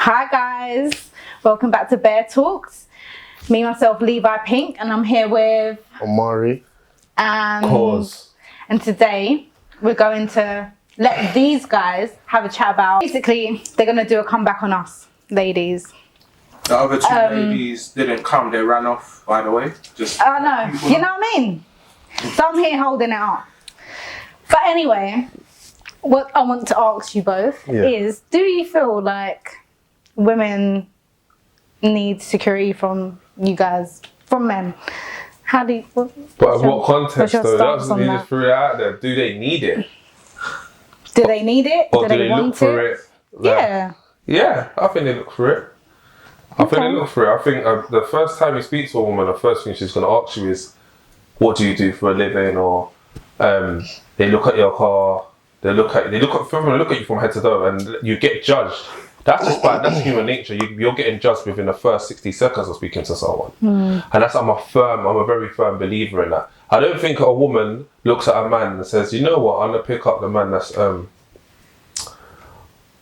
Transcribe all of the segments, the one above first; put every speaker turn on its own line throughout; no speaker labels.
Hi guys, welcome back to Bear Talks. Me, myself, Levi Pink, and I'm here with
Omari.
And today we're going to let these guys have a chat about, basically, they're going to do a comeback on us, ladies.
The other two ladies didn't come, they ran off, by the way. Just
I know, you know what I mean? So I'm here holding it up. But anyway, what I want to ask you both is, do you feel like women need security from you guys, from men? How do you...
But in what context though? That's what you just threw it out there. Do they need it?
Do they need it?
Or
do they want
look for it?
Yeah.
Yeah, I think they look for it. I think they look for it. I think the first time you speak to a woman, the first thing she's going to ask you is, what do you do for a living? Or they look at your car. They look at you from head to toe, and you get judged. That's human nature. You're getting judged within the first 60 seconds of speaking to someone. And I'm a very firm believer in that. I don't think a woman looks at a man and says, you know what, I'm gonna pick up the man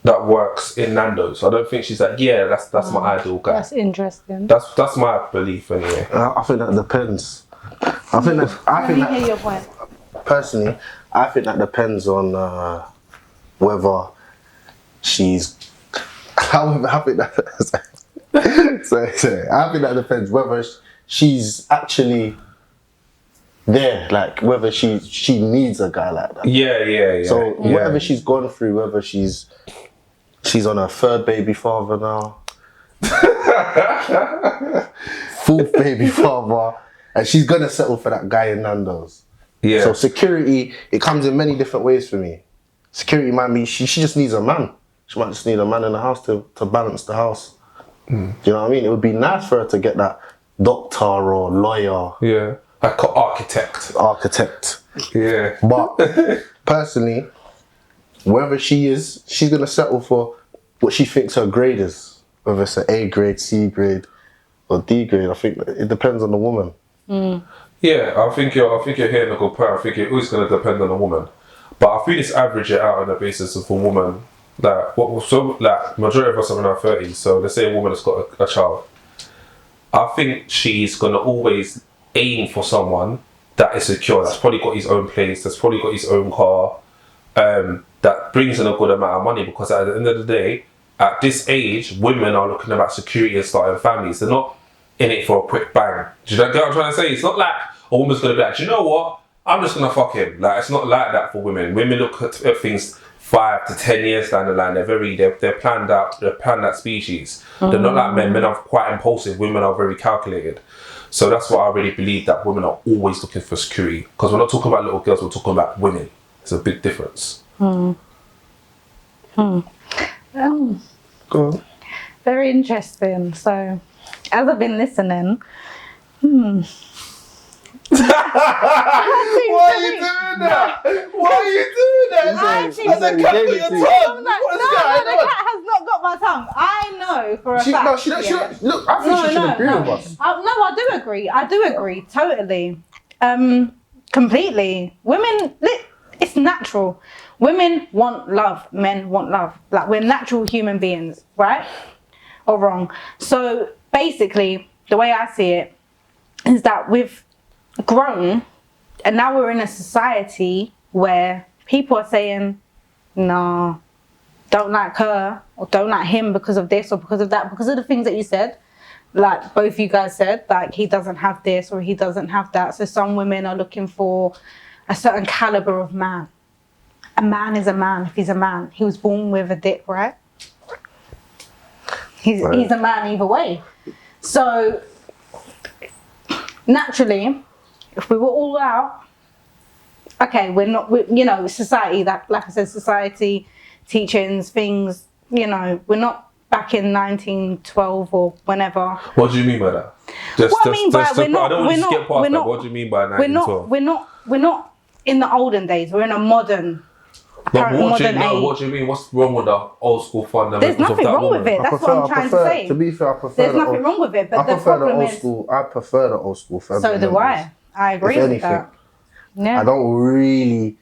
that works in Nando's. I don't think she's like, yeah, that's my ideal guy.
That's interesting.
That's my belief anyway.
I think that depends. I think that
hear your point.
Personally, I think that depends on whether she's. I think that depends whether she's actually there, like whether she needs a guy like that.
Yeah.
So whatever she's gone through, whether she's on her third baby father now, fourth baby father, and she's gonna settle for that guy in Nando's.
Yeah.
So security, it comes in many different ways for me. Security might be she just needs a man. She might just need a man in the house to balance the house. Do you know what I mean? It would be nice for her to get that doctor or lawyer.
Yeah. Like an architect.
Yeah. But personally, wherever she is, she's going to settle for what she thinks her grade is. Whether it's an A grade, C grade, or D grade. I think it depends on the woman.
Yeah, I think you're hitting a good point. I think it is going to depend on the woman. But I feel it's average it out on the basis of a woman. Majority of us are in our 30s, so let's say a woman has got a child. I think she's going to always aim for someone that is secure, that's probably got his own place, that's probably got his own car, that brings in a good amount of money, because at the end of the day, at this age, women are looking about security and starting families. They're not in it for a quick bang. Do you get what I'm trying to say? It's not like a woman's going to be like, do you know what? I'm just going to fuck him. Like, it's not like that for women. Women look at things 5 to 10 years down the line. They're planned out. They're planned out species. They're not like men. Men are quite impulsive. Women are very calculated. So that's what I really believe, that women are always looking for security. Because we're not talking about little girls. We're talking about women. It's a big difference.
Go on.
Very interesting. So, as I've been listening,
Why are you doing that?
The cat has not got my tongue. I know for a fact.
No, she don't. Look, I think she should agree with us.
No, I do agree. Totally. Completely. Women, it's natural. Women want love. Men want love. Like, we're natural human beings, right? Or wrong? So basically, the way I see it is that we've grown, and now we're in a society where people are saying, no, don't like her or don't like him because of this or because of that, because of the things that you said, like both you guys said, like he doesn't have this or he doesn't have that. So some women are looking for a certain caliber of man. A man is a man if he's a man. He was born with a dick, right? He's a man either way. So naturally, if we were all out, okay, society, that, like I said, society, teachings, things, we're not back in 1912 or whenever.
What do you mean by that? What do you mean by 1912?
We're not in the olden days. We're in a modern.
But what do you mean? What's wrong with the old school fundamentals?
There's nothing wrong with it. That's what I'm trying to say.
To be fair, I prefer.
There's nothing wrong with it, but the problem is.
I prefer the old school fundamentals.
So do I. I agree with that. Yeah.
I don't really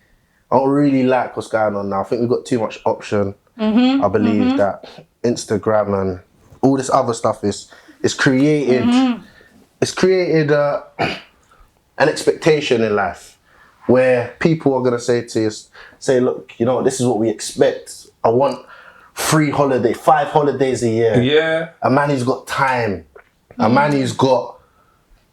like what's going on now. I think we've got too much option. I believe that Instagram and all this other stuff is created. It's created an expectation in life where people are gonna say, look, you know, this is what we expect. I want 5 holidays a year.
Yeah.
A man who's got time. A man who's got,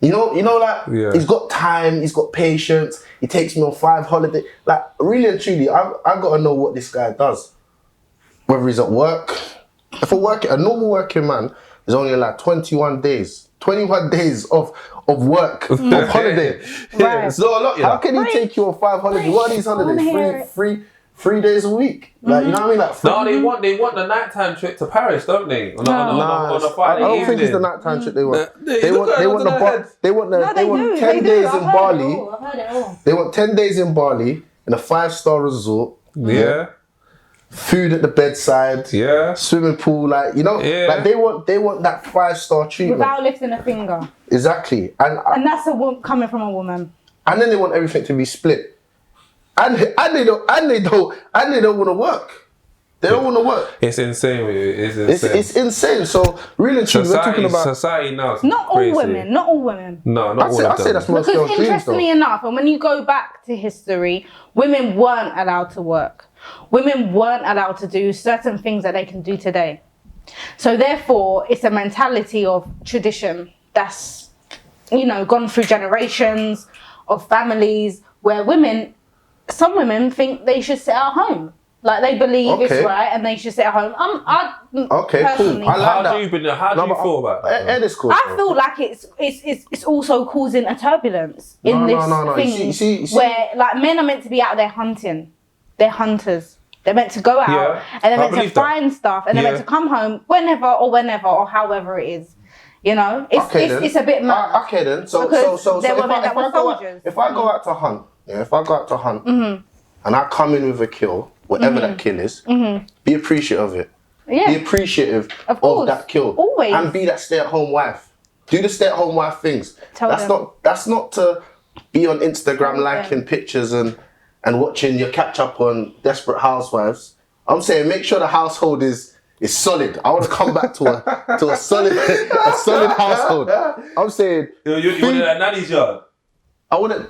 you know, like he's got time, he's got patience. He takes me on 5 holidays. Like, really and truly, I gotta know what this guy does. Whether he's at work. If a normal working man is only like 21 days. 21 days of work, of holiday.
Right.
It's not a lot, How can he take you on 5 holidays? What are these holidays? 3 days a week. Like, you know what I mean? Like,
no, they want the nighttime trip to Paris, don't they? On a Friday
I don't
evening.
think it's the nighttime trip they want.
They
want 10 days in Bali.
I've heard it all.
They want 10 days in Bali in a 5-star resort.
Yeah.
Food at the bedside.
Yeah.
Swimming pool, like, you know, like they want that 5-star treatment.
Without lifting a finger.
Exactly. And
that's coming from a woman.
And then they want everything to be split. And they don't want to work. They don't want to work.
It's insane.
It's insane. So really and truly, we're talking about
society now.
Not all women. Not all women.
No, not all of them.
I say that's most
Because
girls' dreams,
interestingly enough, and when you go back to history, women weren't allowed to work. Women weren't allowed to do certain things that they can do today. So therefore, it's a mentality of tradition that's, you know, gone through generations of families where some women think they should sit at home. Like, they believe it's right and they should sit at home.
Okay, cool.
How do you feel about that?
I feel like it's also causing a turbulence in this thing
you see,
where, like, men are meant to be out there hunting. They're hunters. They're meant to go out and they're meant to find stuff and they're meant to come home whenever or however it is. You know, it's a bit mad.
Okay then. So if I go out to hunt, and I come in with a kill, whatever that kill is, be appreciative of it. Yeah. Be appreciative of that kill.
Always.
And be that stay-at-home wife. Do the stay-at-home wife things. That's not to be on Instagram liking pictures and watching your catch up on Desperate Housewives. I'm saying make sure the household is solid. I want to come back to a solid household. I'm saying
you want it at Nanny's yard.
I want it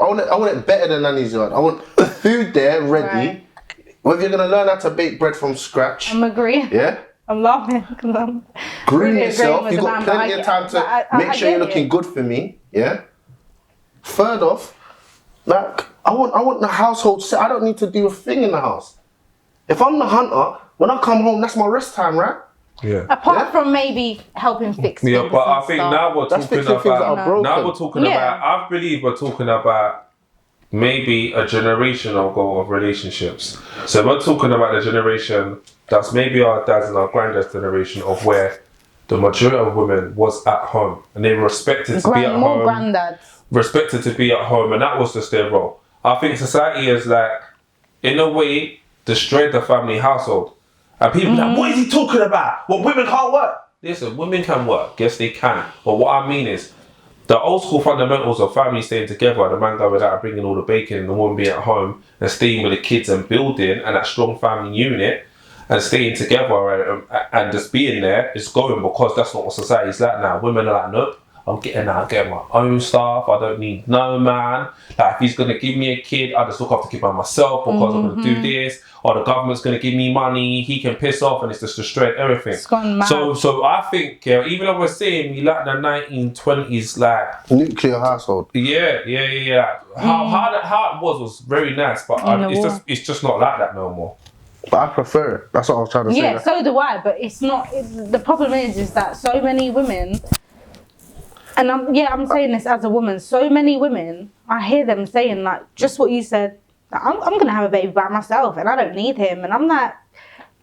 better than Nanny's yard. I want food there ready. Right. Whether you're gonna learn how to bake bread from scratch.
I'm agreeing.
Yeah.
I'm laughing because I'm
groom yourself. You've got plenty of time to make sure you're looking good for me. Yeah. Third off, like I want the household set. I don't need to do a thing in the house. If I'm the hunter, when I come home, that's my rest time, right?
Yeah.
Apart from maybe helping fix things.
Yeah, but I think now we're talking about. I believe we're talking about maybe a generational goal of relationships. So we're talking about the generation that's maybe our dads and our granddad's generation of where the majority of women was at home and they were expected to be at home.
Granddads.
Respected to be at home, and that was just their role. I think society has, like, in a way, destroyed the family household. And people are like, what is he talking about? Well, women can't work. Listen, women can work. Yes, they can. But what I mean is, the old school fundamentals of family staying together, the man going out and bringing all the bacon and the woman being at home and staying with the kids and building and that strong family unit and staying together and just being there is going, because that's not what society's like now. Women are like, nope. I'm getting my own stuff. I don't need no man. Like, if he's gonna give me a kid, I just look after the kid by myself because I'm gonna do this. Or the government's gonna give me money. He can piss off, and it's just destroyed everything.
It's gone mad.
So I think, even though we're saying we like the 1920s, like
nuclear household.
Yeah. How it was very nice, but it's just not like that no more.
But I prefer it. That's what I was trying to say.
Yeah, so do I. But it's not. The problem is that so many women. And I'm saying this as a woman. So many women, I hear them saying, like, just what you said. Like, I'm going to have a baby by myself and I don't need him. And I'm like,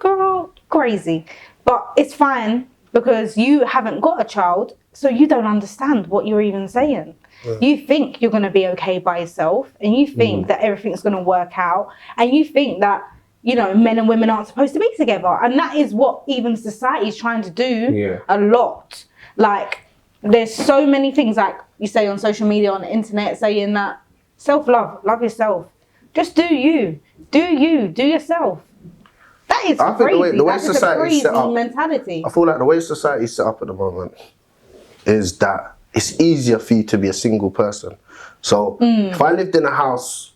girl, crazy. But it's fine because you haven't got a child, so you don't understand what you're even saying. Yeah. You think you're going to be okay by yourself, and you think that everything's going to work out, and you think that, you know, men and women aren't supposed to be together. And that is what even society is trying to do a lot. Like, there's so many things, like you say on social media, on the internet, saying that self-love, love yourself. Just do yourself. That is
I think
crazy.
the way
That is a
society is
crazy
set up,
mentality.
I feel like the way society is set up at the moment is that it's easier for you to be a single person. So if I lived in a house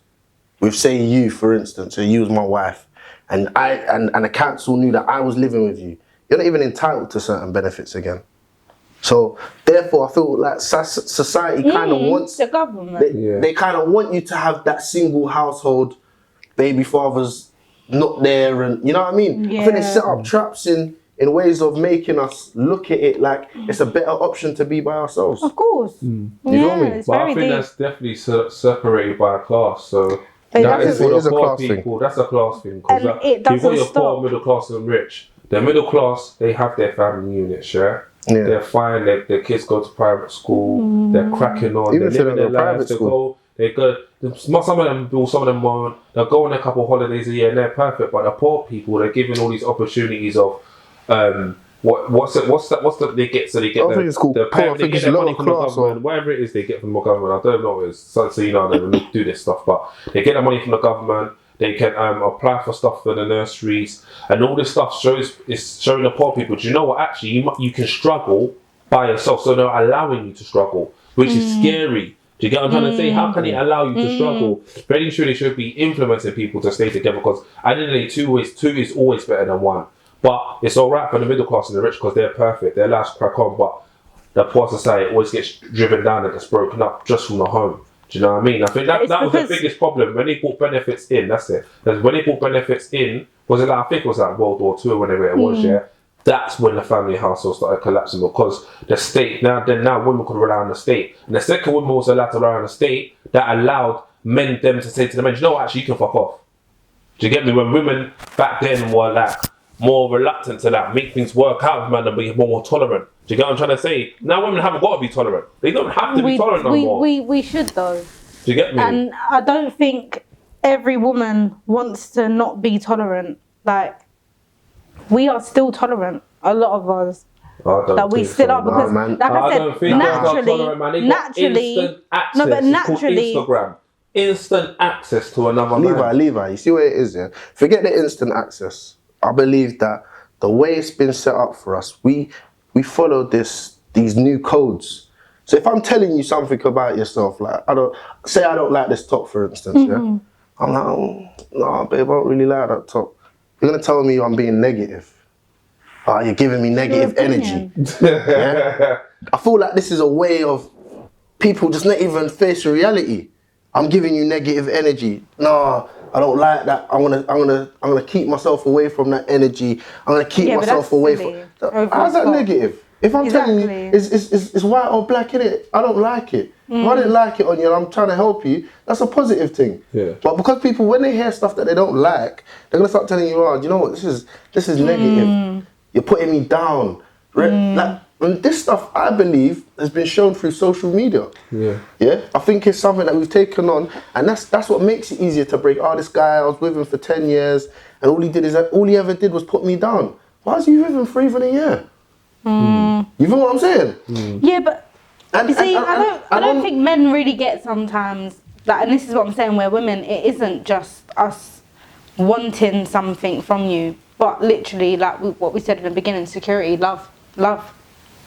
with, say, you, for instance, and you was my wife, and the council knew that I was living with you, you're not even entitled to certain benefits again. So therefore, I feel like society kind of wants
the government.
They kind of want you to have that single household, baby fathers not there, and you know what I mean. I think they set up traps in ways of making us look at it like it's a better option to be by ourselves.
Of course.
You feel me?
It's
But
very
I think
deep.
that's definitely separated by a class. So
It
that is
doesn't-
for
It is
the
a
poor
class thing.
people. That's a class thing.
And
Because
it
you've got
doesn't
your
stop.
poor, middle class, and rich. The middle class, they have their family units, yeah.
Yeah.
They're fine. Their kids go to private school. They're cracking on.
Even if
they're
they're
living
in
their
a private
lives.
school.
They go. Some of them do. Some of them won't. They'll go on a couple of holidays a year and they're perfect. But the poor people, they're given all these opportunities of. What's the they get? So they get
I think it's called
the
poor. I
they
think
get
it's
their money
lower
from the
class
government, whatever it is they get from the government. I don't know what it is. So you know, I don't do this stuff, but they get the money from the government. They can apply for stuff for the nurseries, and all this stuff is showing the poor people. Do you know what? Actually, you can struggle by yourself. So they're allowing you to struggle, which is scary. Do you get what I'm trying to say? How can it allow you to struggle? Very sure they should be influencing people to stay together, because at the end of the day, two is always better than one. But it's alright for the middle class and the rich because they're perfect. Their lives crack on. But the poor society always gets driven down and gets broken up just from the home. Do you know what I mean? I think that was the biggest problem when they brought benefits in. That's it. Because when they brought benefits in, was it like, I think it was like World War II or whenever it was, yeah? That's when the family household started collapsing, because the state, now women could rely on the state. And the second women was allowed to rely on the state, that allowed them to say to the men, you know what, actually you can fuck off. Do you get me? When women back then were like more reluctant to like make things work out with men and be more tolerant. Do you get what I'm trying to say? Now women haven't got to be tolerant. They don't have to be tolerant no more.
We should though.
Do you get me?
And I don't think every woman wants to not be tolerant. Like, we are still tolerant. A lot of us. That we still are, because,
man.
like I
don't
said,
think
naturally,
no, but
naturally,
Instagram. Instant access to another man.
Levi, you see what it is, yeah? Forget the instant access. I believe that the way it's been set up for us, we follow these new codes. So if I'm telling you something about yourself, like I don't like this top, for instance, yeah? I'm like, oh, no, babe, I don't really like that top. You're gonna tell me I'm being negative. Oh, you're giving me negative energy. Yeah? I feel like this is a way of people just not even face reality. I'm giving you negative energy. No, I don't like that. I'm gonna keep myself away from that enery. I'm gonna keep myself away from. How's that negative? If I'm telling you, it's white or black, innit? I don't like it. If I didn't like it on you and I'm trying to help you, that's a positive thing.
Yeah.
But because people, when they hear stuff that they don't like, they're gonna start telling you, oh, do you know what? This is negative. You're putting me down. Like, and this stuff, I believe, has been shown through social media. Yeah. Yeah. I think it's something that we've taken on, and that's what makes it easier to break. Oh, this guy, I was with him for 10 years, and all he ever did was put me down. Why is he with him for even a year? You feel what I'm saying?
Yeah, but you see, I don't think men really get sometimes, like, and this is what I'm saying, where women, it isn't just us wanting something from you, but literally, like what we said in the beginning, security, love.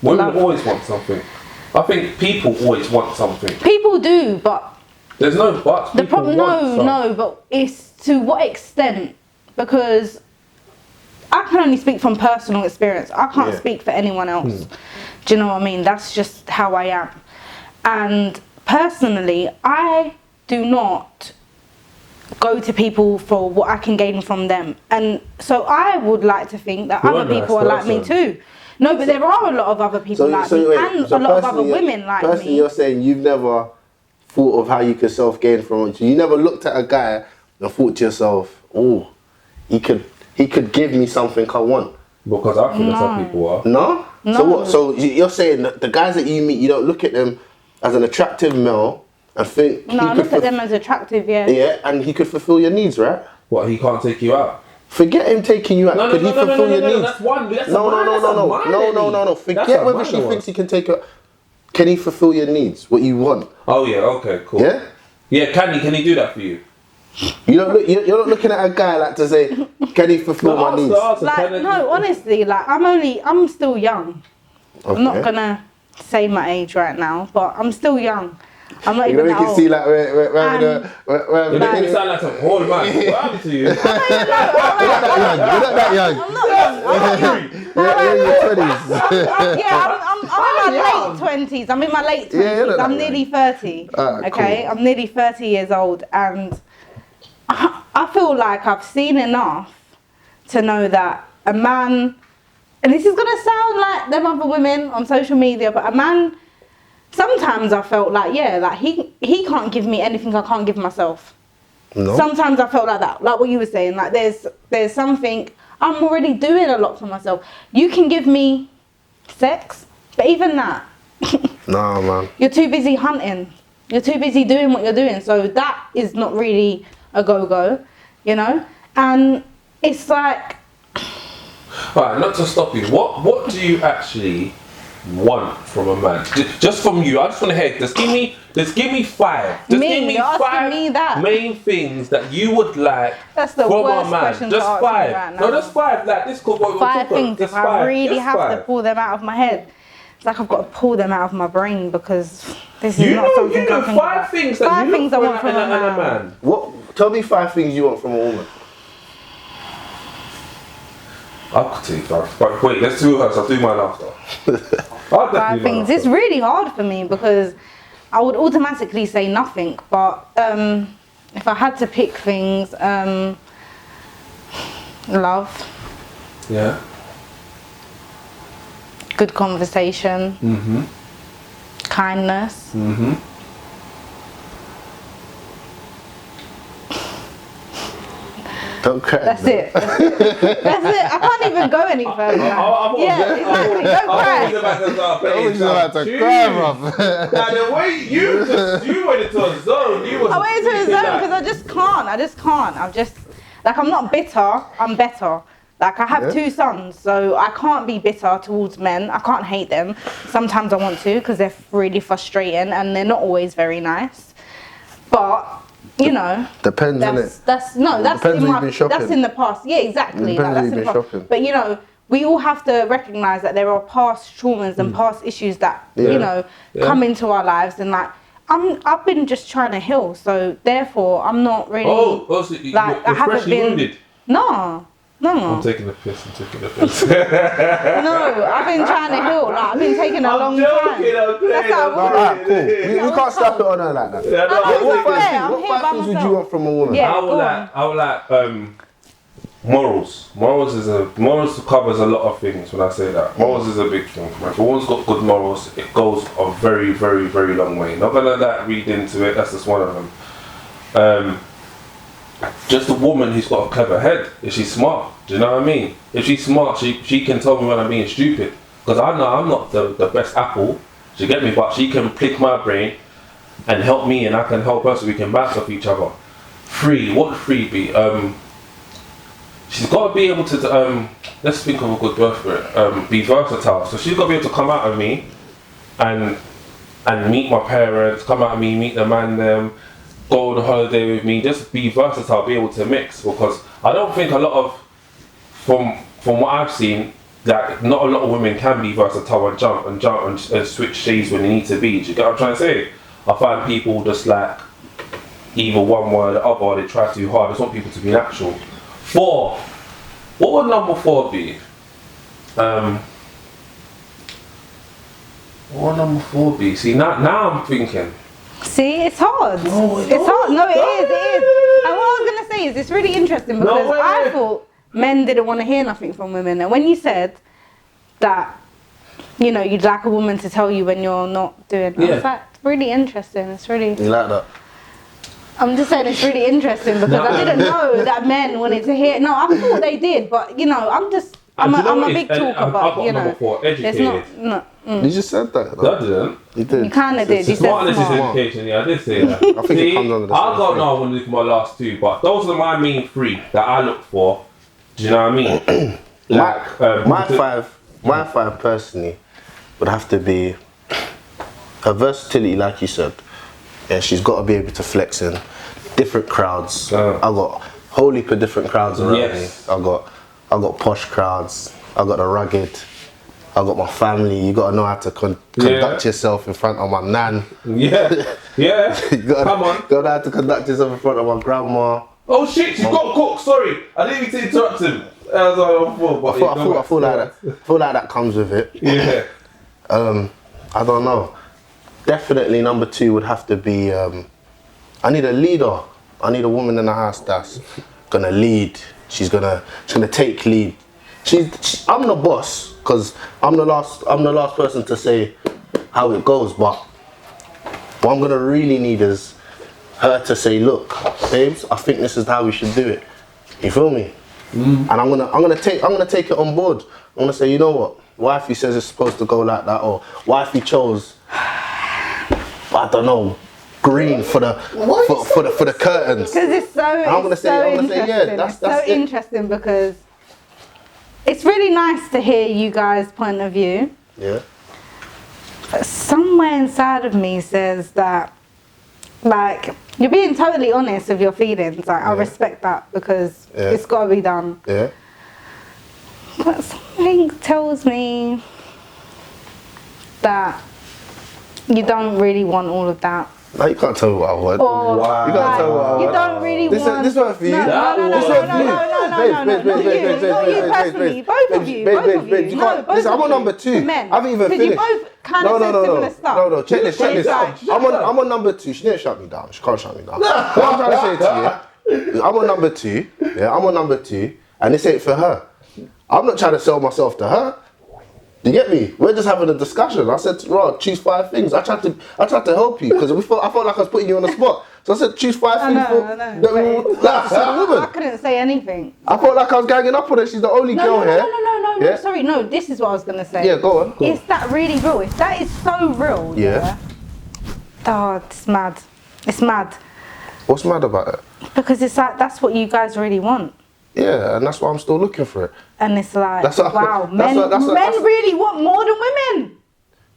Women always want something. I think people always want something.
People do, but
there's no buts.
The problem, no, but it's to what extent? Because I can only speak from personal experience. I can't speak for anyone else. Do you know what I mean? That's just how I am. And personally, I do not go to people for what I can gain from them. And so I would like to think that other people are like me too. No, but there are a lot of other people like me, and a lot of other women like me.
Personally, you're saying you've never thought of how you could self-gain from it. You never looked at a guy and thought to yourself, oh, he could give me something I want.
Because I think that's how people are.
No? So what? So you're saying that the guys that you meet, you don't look at them as an attractive male and think...
No, I look at them as attractive, yeah.
Yeah, and he could fulfill your needs, right?
What, he can't take you out?
Forget him taking you out. Could he fulfill your needs?
That's one.
No. Forget whether she thinks he can take her. Can he fulfill your needs? What you want?
Oh yeah. Okay. Cool.
Yeah.
Yeah. Can he do that for you?
You're not looking at a guy like to say, can he fulfill my needs?
Like, no, honestly, like I'm still young.
Okay.
I'm not gonna say my age right now, but I'm still young. I'm not
You
even
know,
that
you can
old.
see like where
You make me sound like some old man. What happened to you?
You're not that young.
I'm not young.
You're in your 20s.
Yeah, I'm in my late 20s. I'm in my late 20s.
Yeah,
I'm nearly 30. Okay,
cool.
I'm nearly 30 years old, and I feel like I've seen enough to know that a man, and this is gonna sound like them other women on social media, but a man, sometimes I felt like, yeah, like he can't give me anything I can't give myself.
No.
Sometimes I felt like that, like what you were saying, like there's something, I'm already doing a lot for myself. You can give me sex, but even that,
Nah, man.
you're too busy hunting. You're too busy doing what you're doing. So that is not really a go-go, you know? And it's like...
Alright, not to stop you. What do you actually want from a man? Just from you. I just want to hear. Just give me 5. Just give me
you're asking
5
me that?
main things that you would like
That's the
from
worst
a man.
question to
Just
ask
5.
me right now.
No, just 5. Like this could what we're
5
talking
things,
about. Just
if I
5.
really
Just
have
5.
to pull them out of my head. It's like I've got to pull them out of my brain because this is
You
not
know,
something I think
5
about.
things that
5
you
things I
look
want
for
from
in
a
a
man.
man.
What? Tell me 5 things you want from a woman.
I'll take 5. But wait, let's do hers. I'll do mine after. I'll
5
definitely do mine
things. It's
after.
really hard for me because I would automatically say nothing. But if I had to pick things, love,
Yeah.
good conversation, kindness.
Don't cry.
That's it. That's it. I can't even go any further. Yeah, exactly. Don't cry.
I was about to cry, bruv.
Now the way you went into a zone, you was.
I went into a zone because I just can't. I'm just like, I'm not bitter. I'm better. Like I have 2 sons, so I can't be bitter towards men. I can't hate them. Sometimes I want to because they're really frustrating and they're not always very nice. But you know,
Depends, innit?
That's
Depends
in
where you've
my,
been shopping.
that's in the past. Yeah, exactly.
Depends where
That's
you've
in the
been
past.
shopping.
But you know, we all have to recognise that there are past traumas and past issues that you know come into our lives, and like I've been just trying to heal, so therefore I'm not really
So
like I haven't
freshly
been.
wounded.
No.
I'm taking the piss.
No, I've been trying to heal. Like I've been taking a long time.
I'm
That's how
Alright, cool. We can't slap it on her like that. What 5 things would you want from a woman?
Yeah.
I would like morals. Morals covers a lot of things when I say that. Morals is a big thing. If a woman's got good morals, it goes a very, very, very long way. Not gonna read into it, that's just one of them. Just a woman who's got a clever head. If she's smart, do you know what I mean? If she's smart, she can tell me when I'm being stupid. Because I know I'm not the best apple, do you get me? But she can pick my brain and help me, and I can help her, so we can bounce off each other. 3, what would 3 be? She's got to be able to, let's think of a good word for it, be versatile. So she's got to be able to come out of me and meet my parents, come out of me, meet the man them, go on a holiday with me, just be versatile, be able to mix. Because I don't think a lot of, from what I've seen, that not a lot of women can be versatile and jump and switch shades when they need to be. Do you get what I'm trying to say? I find people just like either one way or the other, or they try too hard. I just want people to be natural. 4. What would number 4 be? What would number 4 be? See, now I'm thinking.
See, it's hard.
No,
It's hard. No, it is. And what I was gonna say is, it's really interesting because I thought men didn't want to hear nothing from women, and when you said that, you know, you'd like a woman to tell you when you're not doing it, it's like really interesting. It's really.
You like that?
I'm just saying it's really interesting because I didn't know that men wanted to hear. No, I thought they did, but you know, I'm a big talker, but you know,
number 4, educated.
it's not.
You just said that.
No, I didn't.
You did.
You kind of did. You said
Smartness is
smart.
education, yeah, I did say that.
I think it comes under the
I
same
don't
thing.
know, I want to look at my last 2, but those are my main 3 that I look for. Do you know what I mean?
My 5 personally would have to be her versatility, like you said. Yeah, she's got to be able to flex in different crowds.
Oh.
I got a whole heap of different crowds around
Yes.
me. I got posh crowds. I got the rugged. I got my family. You gotta know how to conduct yourself in front of my nan.
Yeah.
You gotta,
Come on.
Gotta know how to conduct yourself in front of my grandma.
Oh shit, you got cook. Sorry, I didn't mean to interrupt him. I
feel like that comes with it.
Yeah.
I don't know. Definitely number 2 would have to be. I need a leader. I need a woman in the house that's gonna lead. She's gonna take lead. I'm the boss because I'm the last person to say how it goes. But what I'm gonna really need is her to say, look, babes, I think this is how we should do it. You feel me? And I'm gonna take it on board. I'm gonna say, you know what? Wifey says it's supposed to go like that, or wifey chose, I don't know, green for the curtains.
Because it's so interesting. Interesting because it's really nice to hear you guys' point of view.
Yeah.
But somewhere inside of me says that, like, you're being totally honest with your feelings. Like, I respect that because it's got to be done.
Yeah.
But something tells me that you don't really want all of that.
No, you can't tell me what I want.
Or
You can't tell me what I want.
you don't really want.
This one for you.
No, not you personally. Both of you.
Listen, I'm on number 2.
Men.
I haven't even
Because
finished.
you both kind of said similar stuff.
No, check this. I'm on number 2. She didn't shut me down. She can't shut me down. What I'm trying to say to you, I'm on number 2. Yeah, I'm on number 2, and this ain't for her. I'm not trying to sell myself to her. You get me? We're just having a discussion. I said, Rod, choose 5 things. I tried to help you because I felt like I was putting you on the spot. So I said, choose 5 things that we would like to see the woman.
I couldn't say anything.
I felt like I was ganging up on her. She's the only girl here.
No, sorry, no, this is what I was going to say.
Yeah, go on.
Is that really real? If that is so real, oh, it's mad. It's mad.
What's mad about it?
Because it's like, that's what you guys really want.
Yeah, and that's why I'm still looking for it.
And it's like,
That's
men really want more than women.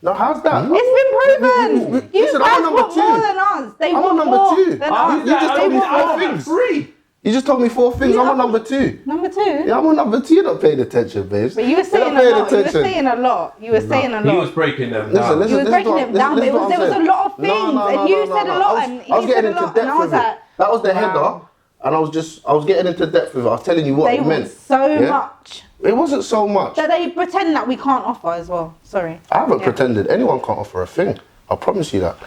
No, how's that?
It's been proven. You
Listen,
guys
I'm on
want
number 2.
more than us. They
I'm
want
on number
more
2.
than us.
You just told me 4 things.
3.
You just told me 4 things. I'm on number 2.
Number 2?
Yeah, I'm on number 2. You're not paying attention, babes.
But you were saying a lot. You were saying a lot.
He was breaking them down.
Listen,
You were breaking them down, but there was a lot of things. And you said a lot, and he said a lot. And I was like,
that was the header. And I was getting into depth with it. I was telling you what it meant.
so much.
It wasn't so much.
That they pretend that we can't offer as well. Sorry.
I haven't pretended. Anyone can't offer a thing. I promise you that.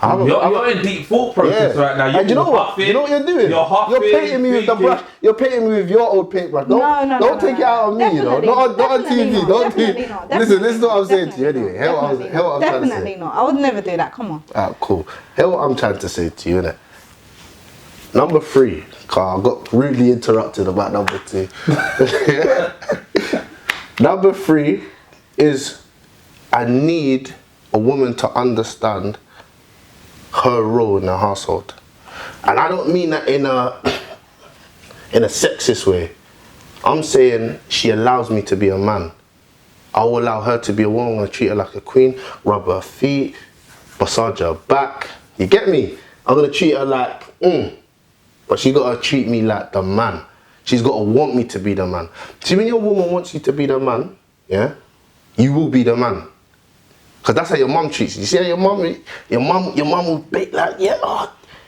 You're in deep thought process right now.
And you know what? You know what you're doing? You're painting me with the brush. You're painting me with your old paintbrush. Don't take it out on me, you know. Not on TV. Don't do it. Listen to what I'm saying to you anyway. Hear what I'm trying to say.
Definitely not. I would never do that. Come on.
Alright, cool. Hear what I'm trying to say to you, innit? Number 3. I got rudely interrupted about number 2. Number 3 is I need a woman to understand her role in the household. And I don't mean that in a sexist way. I'm saying she allows me to be a man. I will allow her to be a woman. I'm gonna treat her like a queen, rub her feet, massage her back. You get me? I'm gonna treat her like, but she gotta treat me like the man. She's gotta want me to be the man. See, when your woman wants you to be the man, yeah, you will be the man. Cause that's how your mum treats you. You see how your mum will be like,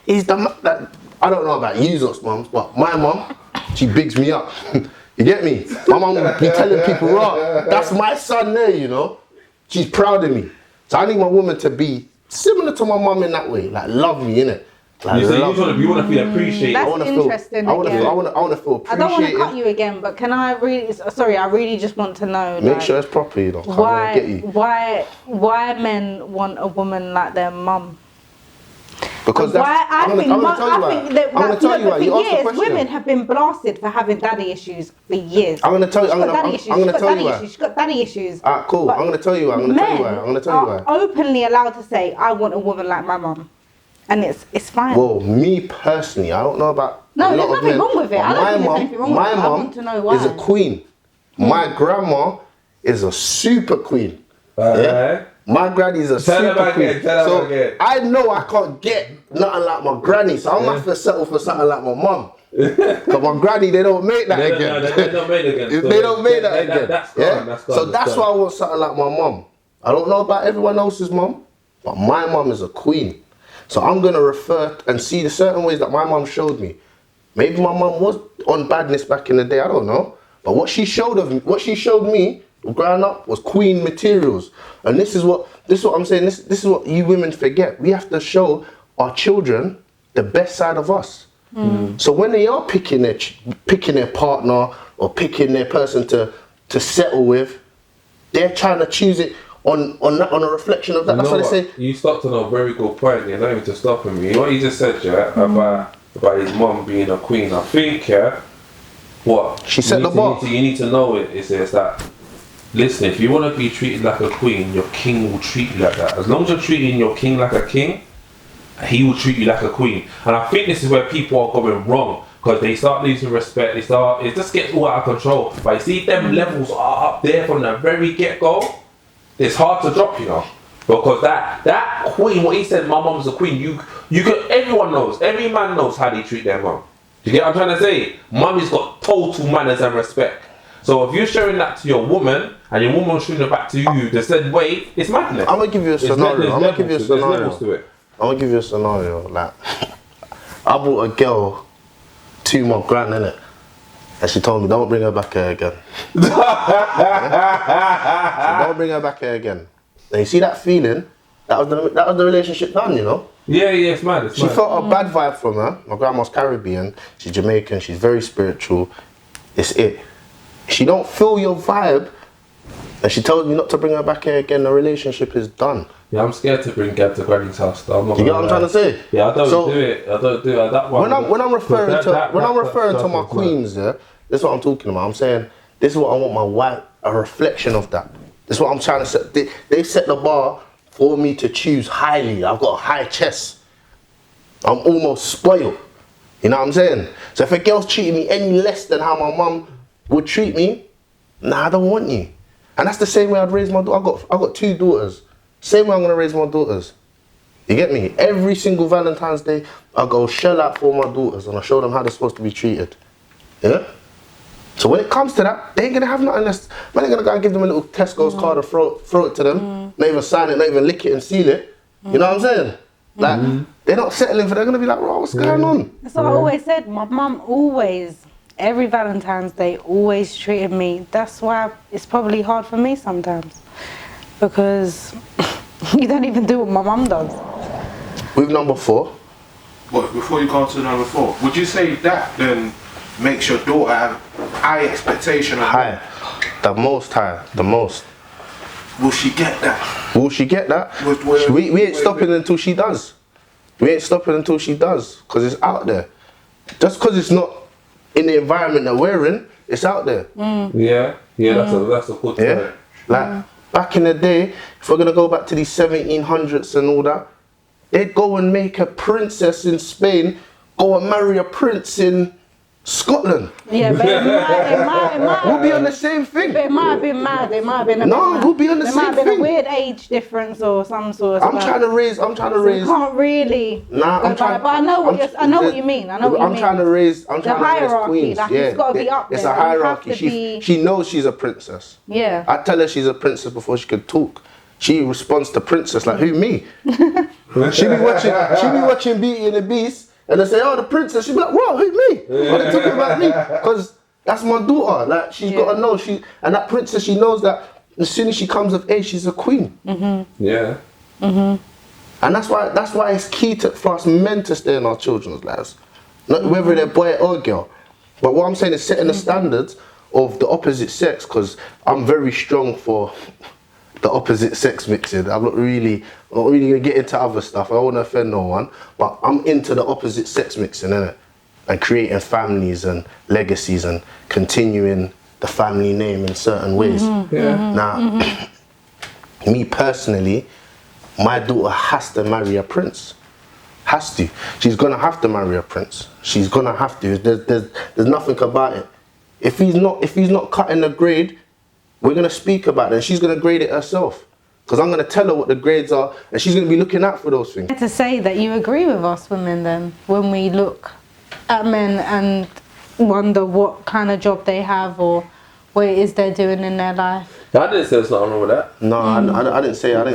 he's the man. Like, I don't know about you lot's mums, but my mum, she bigs me up. You get me? My mum will be telling people, that's my son there, you know. She's proud of me. So I need my woman to be similar to my mum in that way, like love me, innit? Like,
you want to feel appreciated.
That's interesting.
I want to feel appreciated.
I don't want to cut you again, but can I really? Sorry, I really just want to know.
Make sure it's proper, you know.
Why men want a woman like their mum?
Because I'm going to tell you why. You asked the question.
Women have been blasted for having daddy issues for years.
I'm going to tell you. I'm going to tell you why.
She's got daddy issues.
Alright, cool. I'm going to tell you why. I'm going to tell you why.
Openly allowed to say, "I want a woman like my mum." And it's fine.
Well, me personally, I don't know about.
No, there's nothing wrong with it. I don't think there's anything wrong with it. I want to know why.
Is a queen. My grandma is a super queen.
Yeah?
My granny's a
Tell
super
them
queen.
again, tell them
So
again.
I know I can't get nothing like my granny, so I'm gonna have to settle for something like my mum. Cause my granny, they don't make that again.
They don't make it again.
They don't make that again.
That's
Yeah?
gone. That's
So
gone.
that's why I want something like my mum. I don't know about everyone else's mum, but my mum is a queen. So I'm gonna refer and see the certain ways that my mum showed me. Maybe my mum was on badness back in the day. I don't know. But what she showed me growing up was queen materials. And this is what I'm saying. This is what you women forget. We have to show our children the best side of us. So when they are picking their partner or picking their person to settle with, they're trying to choose it on a reflection of that. That's what they say.
You stopped on a very good point. You're not even just stopping me. You know what you just said, yeah, about his mum being a queen. I think, yeah, what
She set the bar.
You need to know is that. Listen, if you want to be treated like a queen, your king will treat you like that. As long as you're treating your king like a king, he will treat you like a queen. And I think this is where people are going wrong, because they start losing respect. It just gets all out of control. But you see, them levels are up there from the very get-go. It's hard to drop, you know, because that queen, what he said, my mum's a queen. You could, everyone knows, every man knows how they treat their mum. You get what I'm trying to say? Mummy's got total manners and respect. So if you're showing that to your woman, and your woman showing it back to you the said way, it's madness.
I'm gonna give you a scenario. I'm gonna give you a
levels to it.
Like, I brought a girl to my gran, innit? And she told me, don't bring her back here again. Yeah? So don't bring her back here again. And you see that feeling? That was the relationship done, you know?
Yeah, it's mad.
She felt a bad vibe from her. My grandma's Caribbean. She's Jamaican. She's very spiritual. It's it. She don't feel your vibe, and she tells me not to bring her back here again. The relationship is done.
Yeah, I'm scared to bring Gab to Granny's house. Though.
You get what I'm trying to say?
Yeah, I don't do it. That one.
When I'm referring to my queens, yeah, this is what I'm talking about. I'm saying this is what I want my wife, a reflection of that. This is what I'm trying to set. They set the bar for me to choose highly. I've got a high chest. I'm almost spoiled. You know what I'm saying? So if a girl's treating me any less than how my mum would treat me, nah, I don't want you. And that's the same way I'd raise my daughter. I got 2 daughters. Same way I'm gonna raise my daughters. You get me? Every single Valentine's Day, I go shell out for my daughters and I show them how they're supposed to be treated. Yeah? So when it comes to that, they ain't gonna have nothing unless, man, they're gonna go and give them a little Tesco's card and throw it to them, not even sign it, not even lick it and seal it. You know what I'm saying? Like, they're not settling for, they're gonna be like, bro, what's going on?
That's what I always said. My mum always, every Valentine's Day, always treated me. That's why it's probably hard for me sometimes. Because you don't even do what my mum does.
With number 4.
What, before you go on to number 4, would you say that then makes your daughter have high expectation of
High. The most high. The most.
Will she get that?
Will she get that? We ain't stopping until she does. We ain't stopping until she does. Because it's out there. Just because it's not in the environment that we're in, it's out there.
Yeah, that's a good
Yeah?
point.
Like, back in the day, if we're going to go back to the 1700s and all that, they'd go and make a princess in Spain, go and marry a prince in Scotland.
Yeah, but it might.
We'll be on the same thing.
But it might have been mad. It might have been a
No,
bit mad.
we'll be on the
There
same
might have been
thing.
a weird age difference or some sort of
I'm trying to raise.
You can't really.
Nah, I'm trying.
But I know what you mean.
I'm trying to raise
hierarchy,
queens.
like,
Yeah,
it's gotta be up
It's
there.
a
You have
hierarchy.
to be-
She knows she's a princess.
Yeah.
I tell her she's a princess before she could talk. She responds to princess like, who, me? she be watching Beauty and the Beast, and they say, oh, the princess. She be like, what, who, me? What are they talking about me? Because that's my daughter. Like, she's got to know. And that princess, she knows that as soon as she comes of age, she's a queen.
Yeah.
And that's why it's key for us men to stay in our children's lives, not whether they're boy or girl. But what I'm saying is setting the standards of the opposite sex, because I'm very strong for the opposite sex mixing. I'm not really gonna get into other stuff. I don't want to offend no one, but I'm into the opposite sex mixing, innit? And creating families and legacies and continuing the family name in certain ways. Now, me personally, my daughter has to marry a prince. Has to. She's gonna have to marry a prince. She's gonna have to. There's nothing about it. If he's not cutting the grade, we're gonna speak about it, and she's gonna grade it herself. Because I'm gonna tell her what the grades are, and she's gonna be looking out for those things.
To say that you agree with us women then, when we look at men and wonder what kind of job they have or what it is they're doing in their life.
I didn't say there's nothing wrong with that.
No, I didn't say that.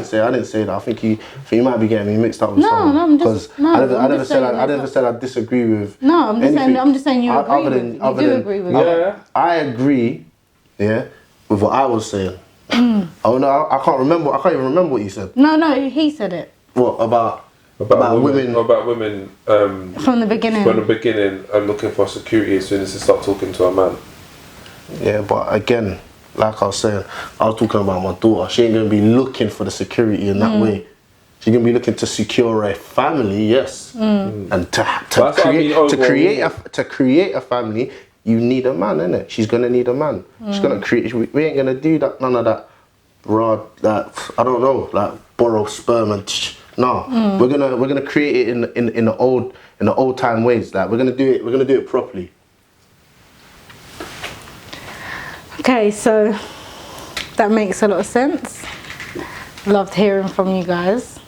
I think you might be getting me mixed up with someone.
No, I'm just. No,
I never said I disagree with.
No, I'm just
anything.
saying. I'm just saying you agree with. You do agree with.
Yeah.
I agree. Yeah, with what I was saying. Oh no, I can't remember. I can't even remember what you said.
No, he said it.
What about women?
About women.
From the beginning.
From the beginning, I'm looking for security as soon as they start talking to a man.
Yeah, but again, like I was saying, I was talking about my daughter. She ain't gonna be looking for the security in that way. She's gonna be looking to secure a family, yes, and to create a family, you need a man, innit? She's gonna need a man. She's gonna create. We ain't gonna do that. None of that. That I don't know, like borrow sperm and no. We're gonna create it in the old time ways. Like we're gonna do it properly.
Okay, so that makes a lot of sense. Loved hearing from you guys.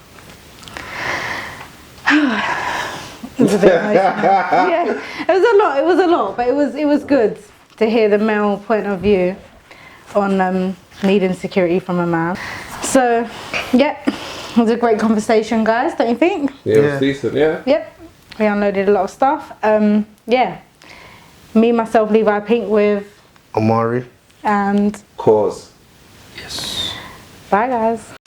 It was a bit emotional. Yeah, it was a lot, but it was good to hear the male point of view on needing security from a man. So, yeah, it was a great conversation, guys, don't you think?
Yeah, it was decent, yeah.
Yep, we unloaded a lot of stuff. Yeah, me, myself, Levi Pink with
Amari.
and
Cause.
bye, guys.